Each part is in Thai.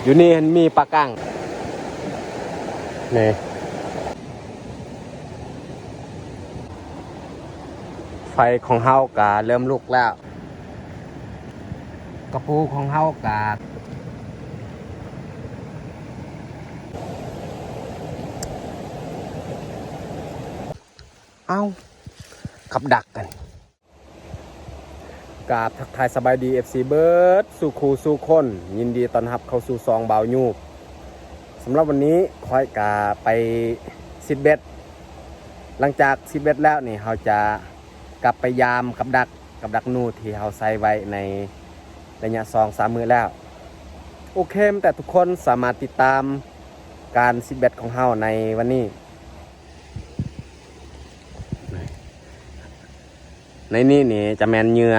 อยู่นี่มีปลากั้งนี่ไฟของเฮากะเริ่มลุกแล้วกระปูของเฮากะเอาขับดักกันกราบทักทายสบายดี FC เบิร์ดสู่ครูสู่คนยินดีต้อนรับเข้าสู่ซองบ่าวยูบสำหรับวันนี้คอยกาไปซิดเบ็ดหลังจากซิดเบ็ดแล้วนี่เราจะกลับไปยามกับดักนูที่เราใส่ไว้ในระยะ2-3 มื้อแล้วโอเคแต่ทุกคนสามารถติดตามการซิดเบ็ดของเราในวันนี้ในนี้นี่จะแมนเหยื่อ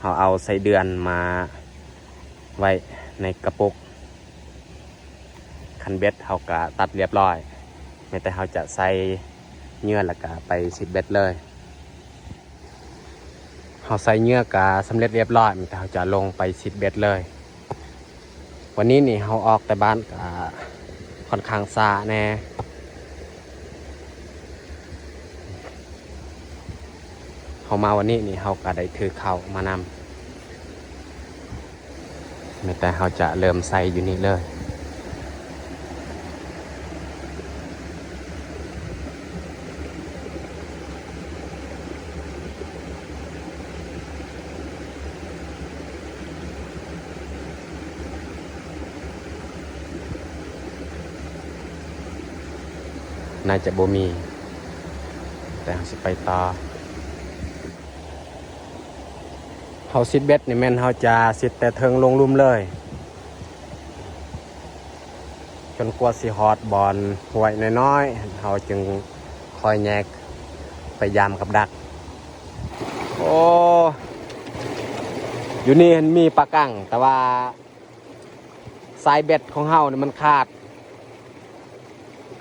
เขาเอาใส่เดือนมาไว้ในกระปุกคันเบ็ดเขาก็ตัดเรียบร้อยไม่แต่เขาจะใส่เหยื่อแล้วก็ไปซิดเบ็ดเลยเขาใส่เหยื่อกะสำเร็จเรียบร้อยไม่แต่เขาจะลงไปซิดเบ็ดเลยวันนี้นี่เขาออกแต่บ้านก็ค่อนข้างซาแน่เขามาวันนี้นี่เขาก็ได้ถือเข่ามานำไม่แต่เขาจะเริ่มใส่อยู่นี่เลยน่าจะบ่มีแต่เขาสิไปต่อเขาซิดเบ็ดนี่แม่นเขาจะซิดแต่เทิงลงลุ่มเลยจนกว่าสิฮอดบอลหวยน้อยๆเขาจึงคอยแยกไปยามกับดักโอ้อยู่นี่มีปลากั้งแต่ว่าสายเบ็ดของเขาเนี่ยมันขาด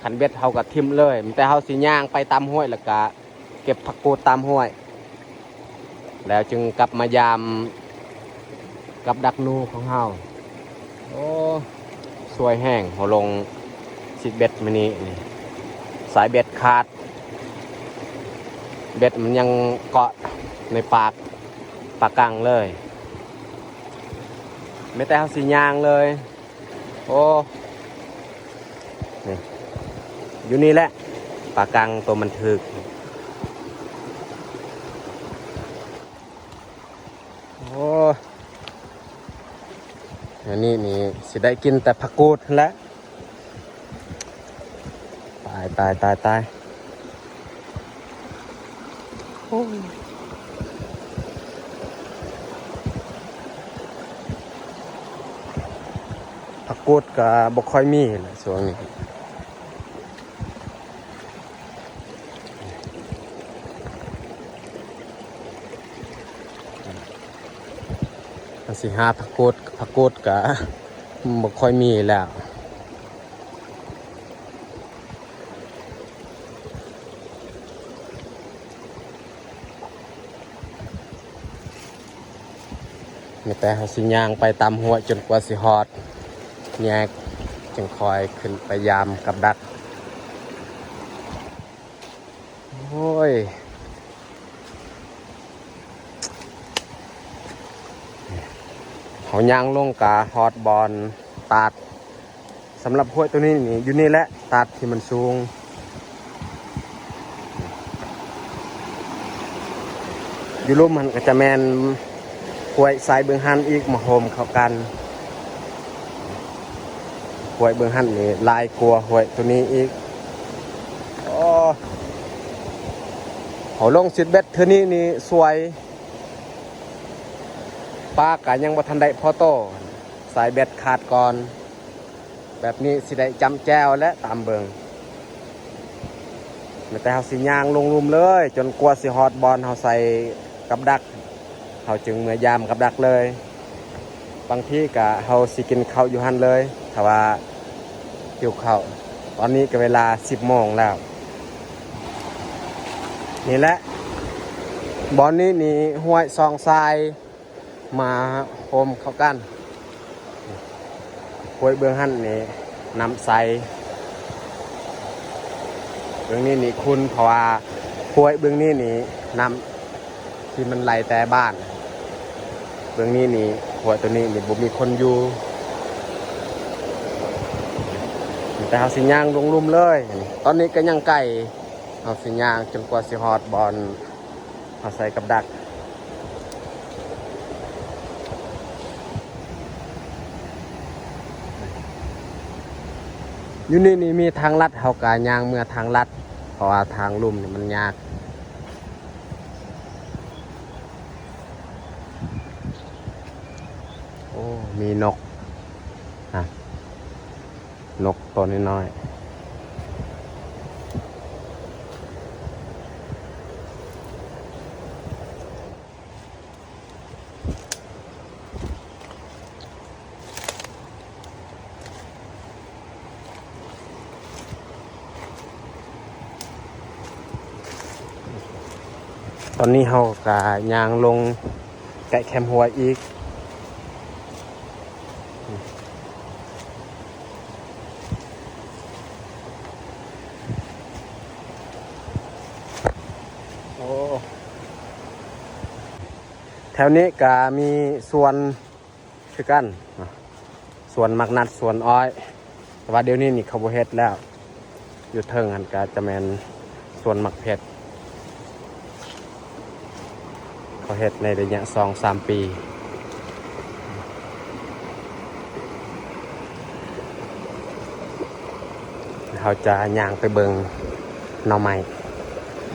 ขันเบ็ดเขาก็ทิ่มเลยแต่เขาสิย่างไปตามห้วยแล้วก็เก็บผักกูดตามห้วยแล้วจึงกลับมายามกับดักนูของเฮาโอ้สวยแห้งหัวลงซิดเบ็ดมันนี่สายเบ็ดขาดเบ็ดมันยังเกาะในปากกังเลยไม่แต่เฮาสิย่างเลยโอ้นี่อยู่นี่แหละปลากังตัวมันถึกโอ้อันนี้นี่สิได้กินแต่ผักกูดแล้วตายโอ้ผักกูดก็บ่ค่อยมีแหละช่วงนี้สิหาผักกูดก็บ่ค่อยมีแล้วมีแต่เขาสิย่างไปตามหัวจนกว่าสิฮอดแยกจึงคอยขึ้นไปยามกับดักโอ้ยเขาย่างลงกาฮอดบอลตัดสำหรับห้วยตัวนี้นี่อยู่นี่แหละตัดที่มันสูงอยู่ลุ่มมันก็จะแมนห้วยสายเบื้องหันอีกมาโฮมเข้ากันห้วยเบื้องหันนี่ลายกลัวห้วยตัวนี้อีกโอ้เขาลงซิดเบ็ดเท่านี้นี่สวยปลากะยังบ่ทันได้พอโตสายเบ็ดขาดก่อนแบบนี้สิได้จำแจวและตามเบิงแต่เขาสิย่างลงลุ่มเลยจนกว่าสิฮอดบอลเขาใส่กับดักเขาจึงเมื่อยามกับดักเลยบางทีกะเขาสิกินข้าวอยู่หันเลยถ้าว่าหิวข้าวตอนนี้ก็เวลา10 โมงแล้วนี่แหละบอลนี้นี่ห้วยซองทรายมาโฮมเข้ากัน ห้วยเบื้องหั่นนี่น้ำใสเบื้องนี้นี่คุณเพราะว่าห้วยเบื้องนี้นี่น้ำที่มันไหลแต่บ้านเบื้องนี้นี่ห้วยตัวนี้นี่บ่มีคนอยู่แต่เฮาสิย่างลงลุ่มเลยตอนนี้ก็ยังไก่เฮาสิย่างจนกว่าสิฮอดบอลเฮาใส่กับดักอยู่นี่มีทางลัดเฮากะย่างเมื่อทางลัดเพราะว่าทางลุ่มนี่มันยากโอ้มีนกนกตัวน้อยตอนนี้เฮากะย่างลงแกะแคมหัวอีกโอ้แถวนี้ก็มีสวนคือกันสวนมักนัดสวนอ้อยแต่ว่าเดี๋ยวนี้นี่เขาบ่เฮ็ดแล้วอยู่เทิงหันก็จะแม่นสวนมักเพชรเขาเฮ็ดในระยะ 2-3 ปีเขาจะย่างไปเบิงหน่อไม้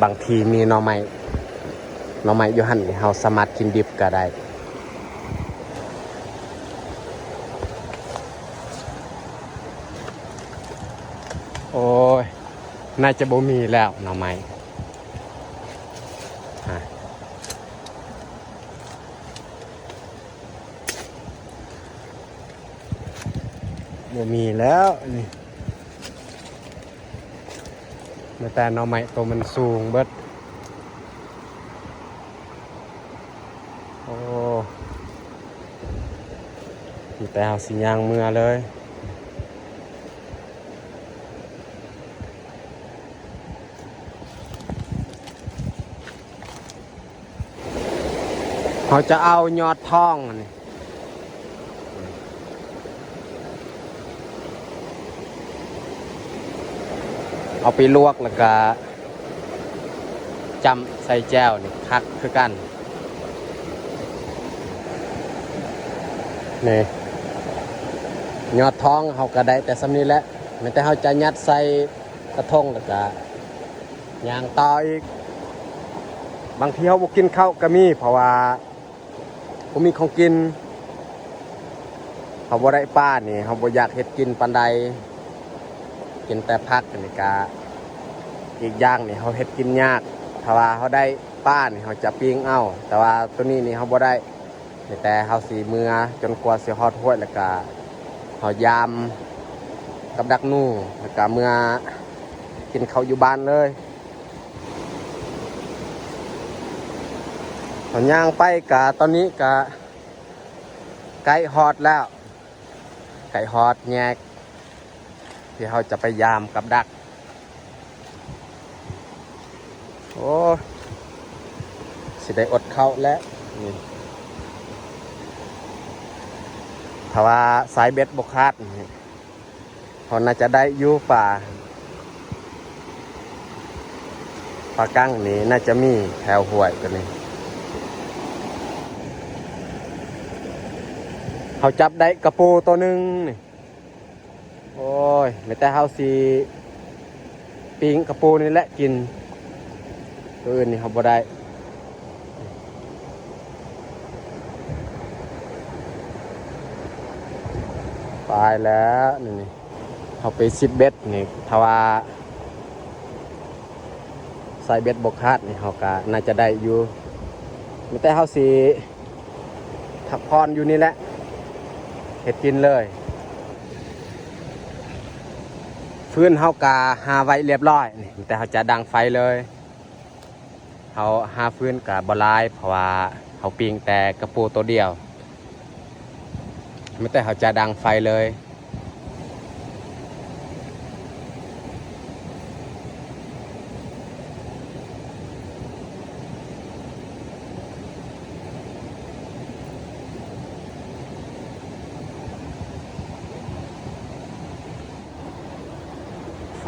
บางทีมีหน่อไม้อยู่หั่นนี่เราสามารถกินดิบก็ได้โอ้ยน่าจะบ่มีแล้วหน่อไม้บ่มีแล้วนี่แต่หน่อไม้ตัวมันสูงเบิดโอ้แต่เอาสิย่างเมื่อเลยเขาจะเอายอดทองนี่เอาไปลวกแล้วก็จำใส่แจ่วนี่คักคือกันนี่ยอดท้องเขาก็ได้แต่สำนี้แหละไม่แต่เขาจะยัดใส่กระทงแล้วก็ย่างต่ออีกบางทีเขาบ่กินข้าวก็มีเพราะว่าบ่มีของกินเขาบ่ได้ป้านี่เขาบ่อยากเฮ็ดกินปานใดกินแต่ผักนี่ก็อีกอย่างนี่เขาเฮ็ดกินยากถ้าว่าเขาได้ป้านี่เขาจะปิ้งเอาแต่ว่าตัวนี้นี่เขาบ่ได้แต่เขาสีมือจนกว่าสิฮอดห้วยแล้วก็เขายามกับดักนู่แล้วก็เมื่อกินเขาอยู่บ้านเลยเขาย่างไปกะตอนนี้กะไก่ฮอดแล้วไก่ฮอดแยกที่เขาจะไปยามกับดักโอ้สิได้อดเข้าแล้วนี่ถ้าว่าสายเบ็ดบกคาดเขาน่าจะได้อยู่ป่ากั้งนี้น่าจะมีแถวห้วยกันนี่เขาจับได้กระปูตัวหนึ่งนี่โอ้ยไม่แต่เขาสีปิ้งกระปูนี่แหละกินตัวอื่นนี่เขาบ่ได้ตายแล้วนี่เขาไปซิดเบ็ดนี่ถ้าว่าใส่เบ็ดบกคาดนี่เขาก็น่าจะได้อยู่ไม่แต่เขาสีทักพรอยู่นี่แหละเห็ดกินเลยฟื้นเขากาหาไว้เรียบร้อยนี่แต่เขาจะดังไฟเลยเขาหาฟื้นกับบลายเพราะว่าเขาปิ้งแต่กระปูตัวเดียวไม่แต่เขาจะดังไฟเลย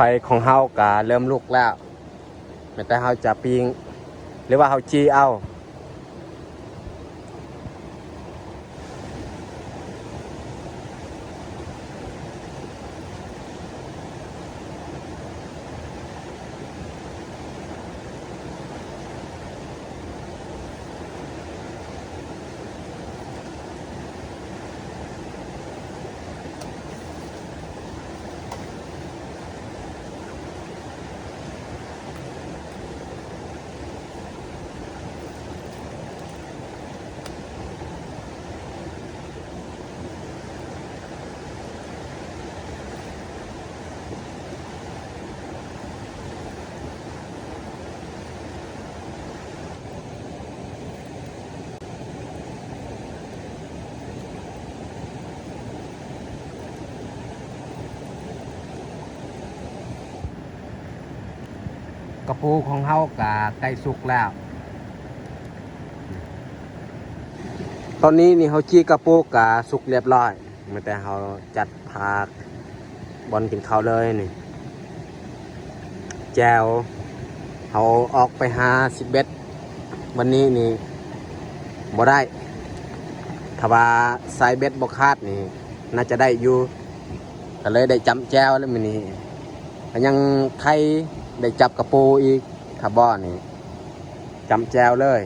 ไฟของเฮากะเริ่มลุกแล้วแต่เฮาจะปิ้งหรือว่าเฮาจีเอากระปูของเฮากะใกล้สุกแล้วตอนนี้นี่เฮาจี้กระปูกะสุกเรียบร้อยแต่เฮาจัดผักบอลกินข้าวเลยนี่แจวเฮาออกไปหา11วันนี้นี่บ่ได้ถ้าว่าสายเบ็ดบ่คาดนี่น่าจะได้อยู่ก็เลยได้จำแจวแล้วมื้อนี้ยังไข่ได้จับกระปูอีกถ้าบ่อนี่จำแจวเลย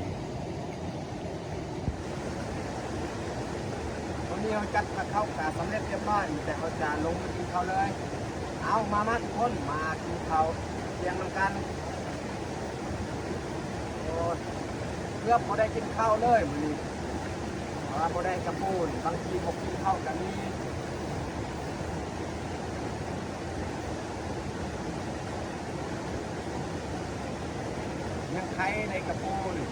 วันนี้เราจัดผักเข้ากะสำเร็จเรียบร้อยแต่เขาจะลงมากินข้าวเลยเอามาทุกคนมากินข้าวเลี้ยงน้ำกันเพื่อพอได้กินข้าวเลยมื้อนี้เพราะว่าพอได้กระปูบางทีบ่กินข้าวกันนี้ยังไข่ในกระปูนี่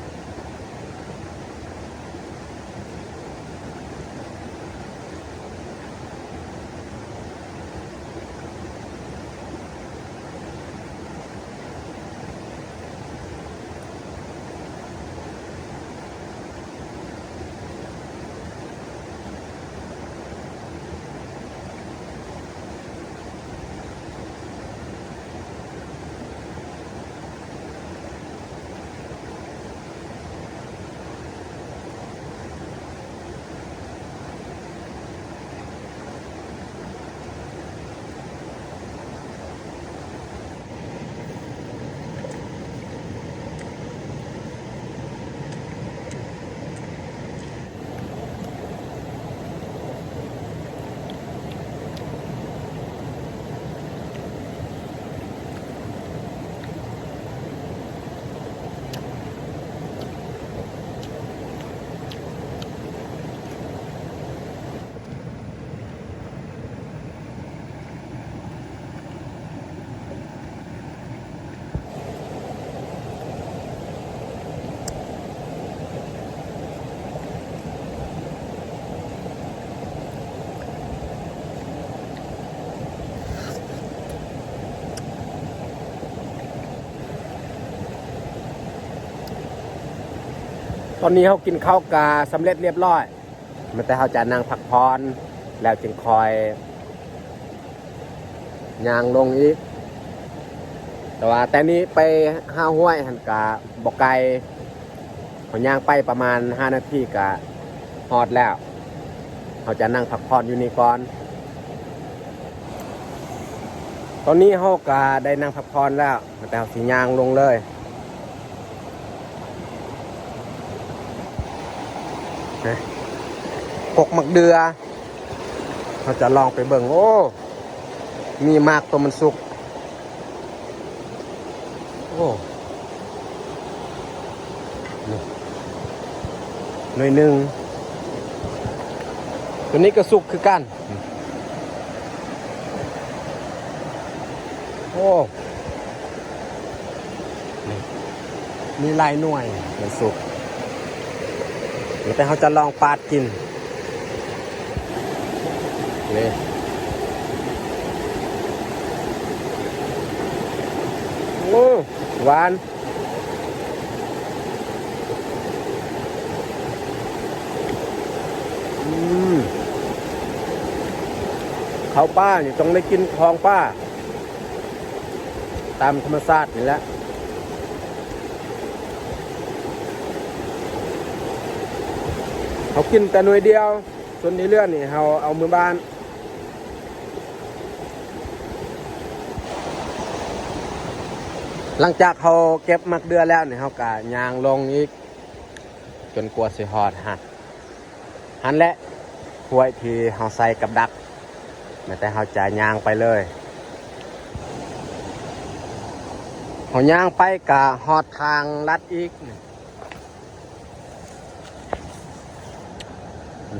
ตอนนี้เขากินข้าวกาสำเร็จเรียบร้อยแต่เขาจะนั่งพักผ่อนแล้วจึงคอยย่างลงอีกแต่นี้ไปห้าห้วยหันกาบอกไก่เขาย่างไปประมาณ5 นาทีกะฮอดแล้วเขาจะนั่งพักผ่อนอยู่นี่ก่อนตอนนี้เขากาได้นั่งพักผ่อนแล้วแต่เขาสิย่างลงเลยกกหมักเดือเราจะลองไปเบิ่งโอ้มีมากตัวมันสุกโอ้หน่อยหนึ่งตัวนี้ก็สุกคือกันโอ้มีลายหน่วยมันสุกแต่เขาจะลองปาดกินนี่โอ้หวานเขาป้านี่ต้องได้กินของป้า ตามธรรมชาตินี่แหละเขากินแต่หน่วยเดียวส่วนนี้เลื่อนนี่เขาเอามือบ้านหลังจากเขาเก็บมักเดือแล้วเนี่ยเขากะยางลงอีกจนกลัวสิฮอดหันและห้วยที่เขาใส่กับดักแต่เขาจะยางไปเลยเขายางไปกะฮอดทางลัดอีก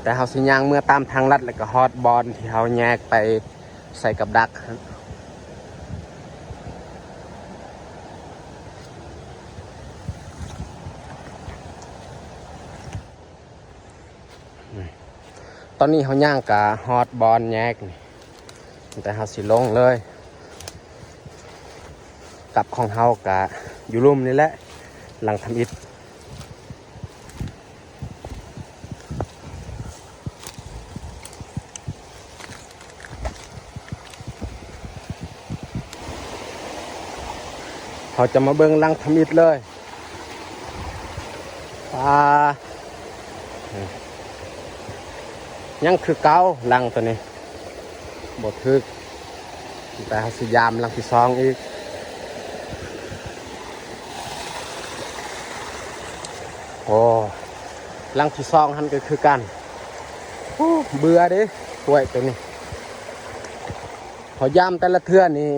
แต่เขาสิยางเมื่อตามทางลัดแล้วก็ฮอดบอลที่เขาแยกไปใส่กับดักตอนนี้เขาย่างกับฮอตบอลแยกแต่เขาสิลงเลยกับของเขากับอยู่รุ่มนี่แหละหลังทำอิฐเขาจะมาเบิ่งหลังทำอิฐเลยยังคือเก่าหลังตัวนี้บดทึกแต่สิยามหลังที่สองอีกโอ้หลังที่สองหันก็คือกันเบื่อดิป่วยตัวนี้พอยามแต่ละเทื่อนี่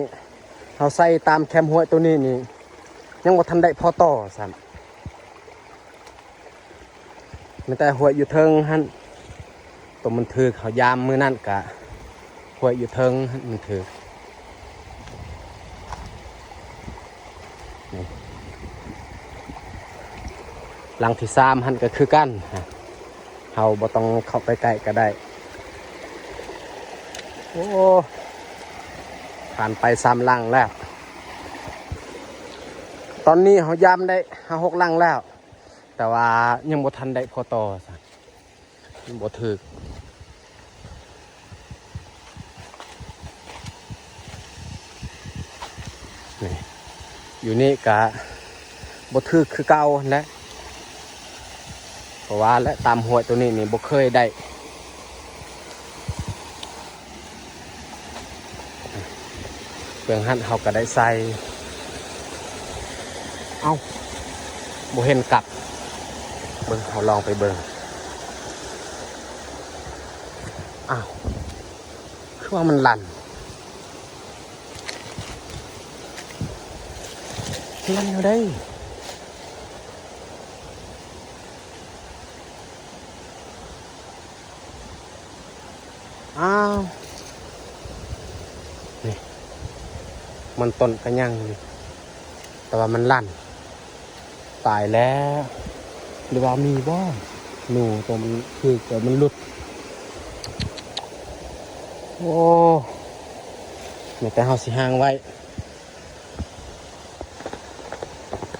เขาใส่ตามแคมห้วยตัวนี้นี่ยังบ่ทันได้พอต่อสั่นแต่ห้วยอยู่เทิงหันตัวมันถือเขายามมือนั่นกะห้วยอยู่เทิงมันถือหลังที่สามหันก็คือกันเราบ่ต้องเข้าไปใกล้ก็ได้โอ้ผ่านไป3 ลังแล้วตอนนี้เขายามได้5-6 ลังแล้วแต่ว่ายังบ่ทันได้พอต่อสั่นยังบ่ถืออยู่นี่กะบ่ถือคือเก่าและเพราะว่าและตามห้วยตัวนี้นี่บ่เคยได้เปลืองหั่นเขาก็ได้ใส่เอ้าบ่เห็นกลับเบิ่งเขาลองไปเบิ่งอ้าวคือว่ามันลั่นอยู่ได้อ้าวนี่มันต้นกระยังนี่แต่ว่ามันลั่นตายแล้วหรือว่ามีบ่หนูตัวมันคือเกิดมันหลุดโอ้แต่เขาสิห่างไว้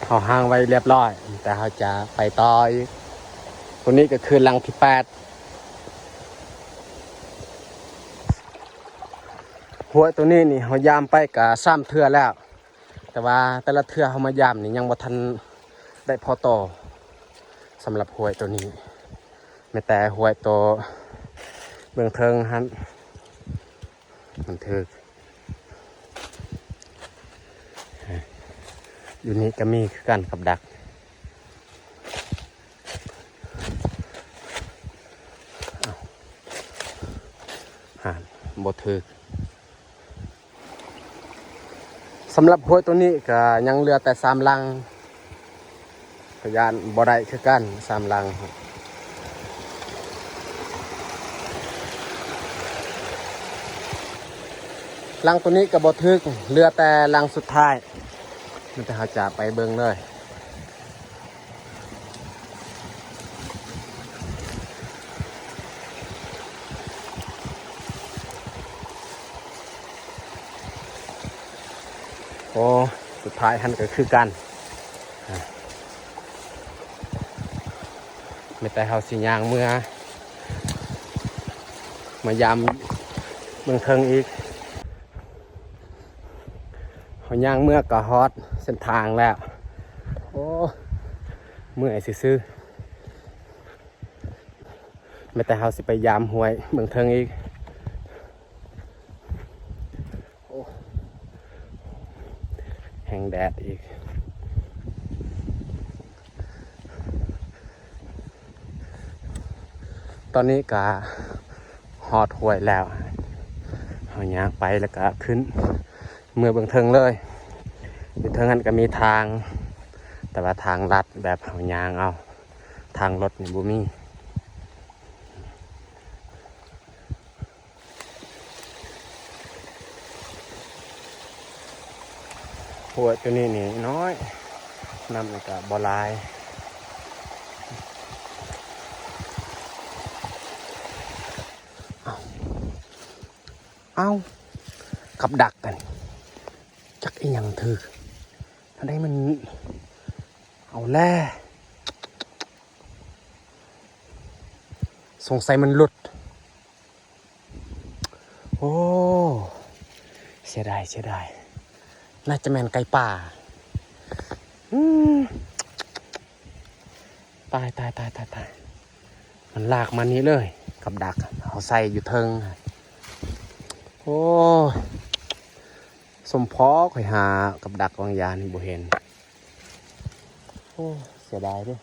เขาห่างไว้เรียบร้อยแต่เขาจะไปต่ออีกตัวนี้ก็คือลังที่8หัวตัวนี้นี่เขายามไปกับ3 เทื่อแล้วแต่ว่าแต่ละเทื่อเขามายามนี่ยังบ่ทันได้พอต่อสำหรับหัวตัวนี้ไม่แต่หัวตัวเบื้องเทิงฮันมันถืออยู่นี่ก็มีคือกันกับดักบ่ถือสำหรับห้วยตัวนี้ก็ยังเหลือแต่3 ลังพยานบ่ได้คือกัน3 ลังลังตัวนี้ก็บ่ถึกเหลือแต่ลังสุดท้ายมันจะหาจะไปเบิ่งเลยโอ้สุดท้ายหันก็คือกันไม่แต่เขาสิยางเมื่อมายามเมืองเทิงอีกเขา เขาย่างเมื่อกะฮอตเส้นทางแล้วโอ้เมื่อยซื้อไม่แต่เขาสิไปยามห้วยเมืองเทิงอีกแห้งแดดอีกตอนนี้กะฮอดห้วยแล้วเขาย่างไปแล้วก็ขึ้นเมืองเมืองเทิงเลยอยู่เทิงนั้นก็มีทางแต่ว่าทางลัดแบบเขาย่างเอาทางรถนี่บ่มีหัวตัวนี้นี่น้อยน้ำมันก็บ่หลายเอากับดักกันจักอีหยังถืออันนี้มันเอาแล่สงสัยมันหลุดโอ้เสียดายน่าจะแม่นไก่ป่าตายมันลากมานี้เลยกับดักเอาใส่อยู่เทิงโอ้สมพอข่อยหากับดักวางยานี่บ่เห็นโอ้เสียดายด้วย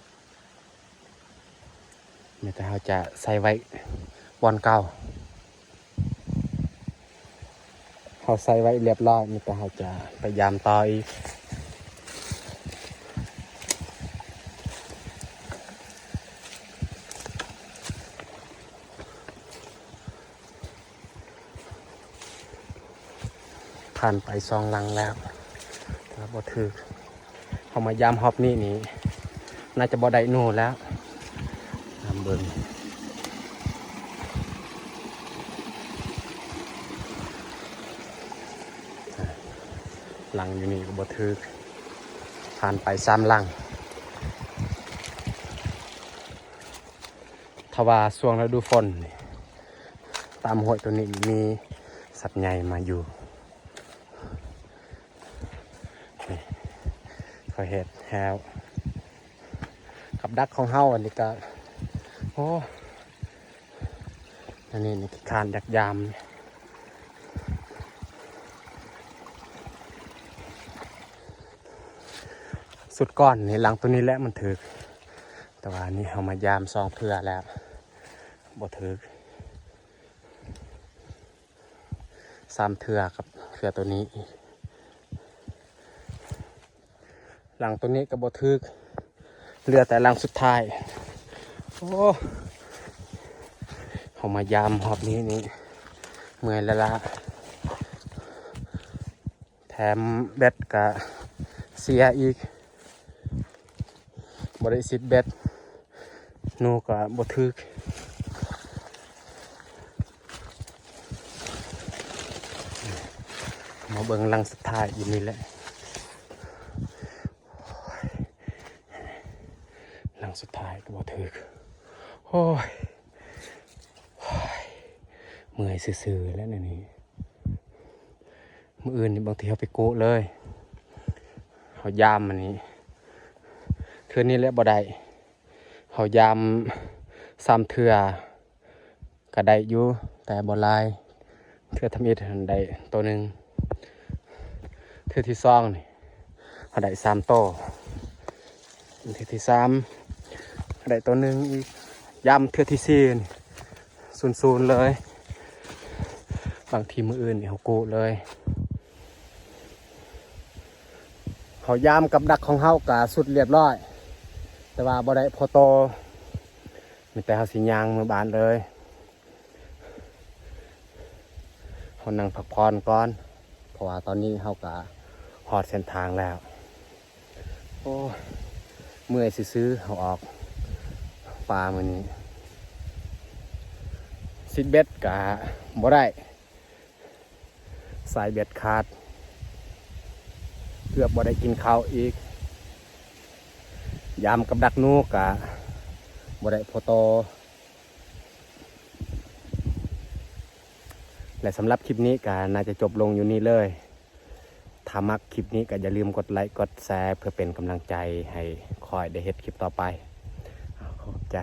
ไม่แต่เขาจะใส่ไว้บอนเก่าเขาใส่ไว้เรียบร้อยไม่แต่เขาจะพยายามต่ออีกผ่านไป2 ลังแล้วบ่ถือเขามายามฮอบนี่น่าจะบ่ได้โน่แล้วน้ำเบิ่งลังอยู่นี่ก็บ่ถือผ่านไป3 ลังทว่าช่วงฤดูฝนตามห้วยตัวนี้มีสัตว์ใหญ่มาอยู่เขาเห็ดแฮวกับดักของเฮาอันนี้ก็โอ้อันนี้นี่คานดักยามสุดก้อนนี่หลังตัวนี้แหละมันถึกแต่ว่านี่เอามายาม2 เทื่อแล้วบ่ถึก3 เทื่อกับเทื่อตัวนี้หลังตัวนี้ก็บ่ถึกเหลือแต่หลังสุดท้ายโอ้เอามายามหอบนี้นี่เมื่อยแล้วละแถมเบ็ดก็เสียอีกบริสิทธิ์เบ็ดนูก็บ่ถึกมาเบิ่งหลังสุดท้ายอยู่นี่แหละหลังสุดท้ายก็บ่ถึกโอ้ยเมื่อยซื่อๆแล้วนี่มื้ออื่นนี่บางทีเขาไปโกะเลยเขายามมันนี้เทื่อนี้แหละบ่ได้เขายาม3 เทื่อก็ได้อยู่แต่บ่หลายเทื่อทำอิฐได้ตัวหนึ่งเทื่อที่2นี่เขาได้3 โตเทื่อที่3ได้ตัวหนึ่งอีกยามเทื่อที่4นี่0-0เลยบางทีมื้ออื่นนี่เขาโกะเลยเขายามกับดักของเฮากะสุดเรียบร้อยแต่ว่าบ่ได้พอโตมีแต่เฮาสิย่างมือบานเลยเฮานั่งพักผ่อนก่อนเพราะว่าตอนนี้เฮากะฮอดเส้นทางแล้วโอ้เมื่อยซื้อเฮาออกปลามื้อนี้ซิดเบ็ดกะบ่ได้สายเบ็ดขาดเกือบบ่ได้กินข้าวอีกยามกับดักนูกะบ่ได้พอโตและสำหรับคลิปนี้ก็น่าจะจบลงอยู่นี่เลย ถ้ามักคลิปนี้ก็อย่าลืมกดไลค์กดแชร์เพื่อเป็นกำลังใจให้คอยได้เฮ็ดคลิปต่อไปขอบใจ